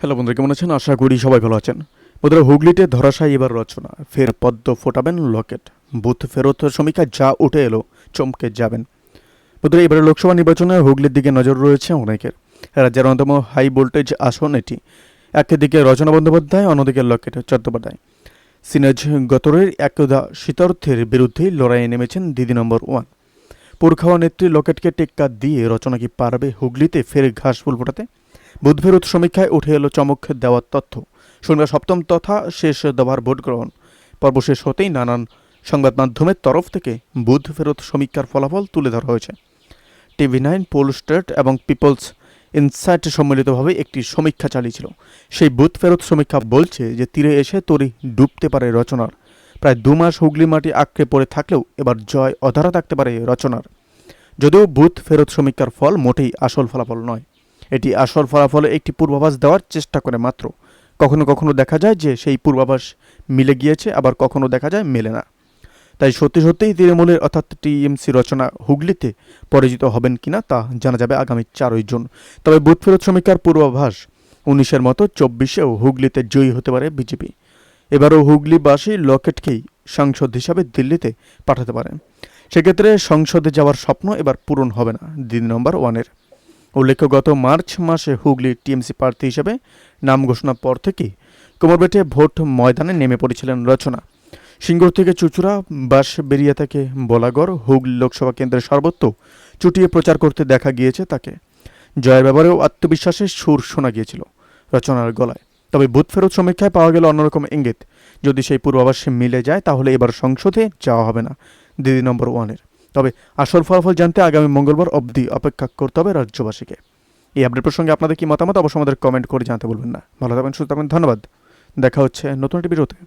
Hello বন্ধুরা, কেমন আছেন? আশা করি সবাই ভালো আছেন। বন্ধুরা, হুগলিতে ধরাশায়ী এবার রচনা, ফের পদ্ম ফোটাবেন লকেট, বুথ ফেরত সমীক্ষা যা উঠে এলো চমকে যাবেন। বন্ধুরা, এবারে লোকসভা নির্বাচনে হুগলির দিকে নজর রয়েছে অনেকের। রাজ্যের অন্যতম হাই ভোল্টেজ আসন এটি। একদিকে রচনা বন্দ্যোপাধ্যায়, অন্যদিকে লকেট চট্টোপাধ্যায়। সিনেজ গতরের একদা শীতার্থের বিরুদ্ধেই লড়াইয়ে নেমেছেন দিদি নম্বর ওয়ান। পুরখাওয়া নেত্রী লকেটকে টেক্কা দিয়ে রচনা কি পারবে হুগলিতে ফের ঘাস ফুল ফোটাতে? বুথ ফেরত সমীক্ষায় উঠে এলো চমক দেওয়ার তথ্য। শনিবার সপ্তম তথা শেষ দফার ভোট গ্রহণ পর্ব শেষ হতেই নানান সংবাদ মাধ্যমের তরফ থেকে বুথ ফেরত সমীক্ষার ফলাফল তুলে ধরা হয়েছে। টিভি9, পোলস্টেট এবং পিপলস ইনসাইট সম্মিলিতভাবে একটি সমীক্ষা চালিয়েছিল। সেই বুথ ফেরত সমীক্ষা বলছে যে তীরে এসে তরি ডুবতে পারে রচনার। প্রায় 2 মাস হুগলি মাটি আঁকড়ে পড়ে থাকলেও এবার জয় অধারা থাকতে পারে রচনার। যদিও বুথ ফেরত সমীক্ষার ফল মোটেই আসল ফলাফল নয়, এটি আসল ফলাফলে একটি পূর্বাভাস দেওয়ার চেষ্টা করে মাত্র। কখনো কখনো দেখা যায় যে সেই পূর্বাভাস মিলে গিয়েছে, আবার কখনো দেখা যায় মেলে না। তাই সত্যি সত্যিই তৃণমূলের অর্থাৎ টিএমসি রচনা হুগলিতে পরাজিত হবেন কিনা তা জানা যাবে আগামী 4 জুন। তবে বুথ ফেরত সমীক্ষার পূর্বাভাস 19-এর মতো 24-এও হুগলিতে জয়ী হতে পারে বিজেপি। এবারও হুগলিবাসী লকেটকেই সাংসদ হিসাবে দিল্লিতে পাঠাতে পারেন। সেক্ষেত্রে সংসদে যাওয়ার স্বপ্ন এবার পূরণ হবে না দিদি নম্বর ওয়ানের। উল্লেখ্য, গত মার্চ মাসে হুগলি টিএমসি প্রার্থী হিসেবে নাম ঘোষণার পর থেকেই কোমর বেটে ভোট ময়দানে নেমে পড়েছিলেন রচনা। সিঙ্গুর থেকে চুচুড়া, বাঁশবেড়িয়া থেকে বলাগড়, হুগলি লোকসভা কেন্দ্রের সর্বত্র চুটিয়ে প্রচার করতে দেখা গিয়েছে তাকে। জয়ের ব্যাপারেও আত্মবিশ্বাসের সুর শোনা গিয়েছিল রচনার গলায়। তবে বুথ ফেরত সমীক্ষায় পাওয়া গেল অন্যরকম ইঙ্গিত। যদি সেই পূর্বাভাসে মিলে যায় তাহলে এবার সংসদে যাওয়া হবে না দিদি নম্বর ওয়ানের। তবে আসল ফলাফল জানতে আগামী মঙ্গলবার অবধি অপেক্ষা করতে হবে রাজ্যবাসীকে। এই আপডেট প্রসঙ্গে আপনাদের কি মতামত অবশ্যই আমাদের কমেন্ট করে জানাতে বলবেন না। ভালো থাকবেন, সুস্থ থাকবেন, ধন্যবাদ। দেখা হচ্ছে নতুন একটি ভিডিওতে।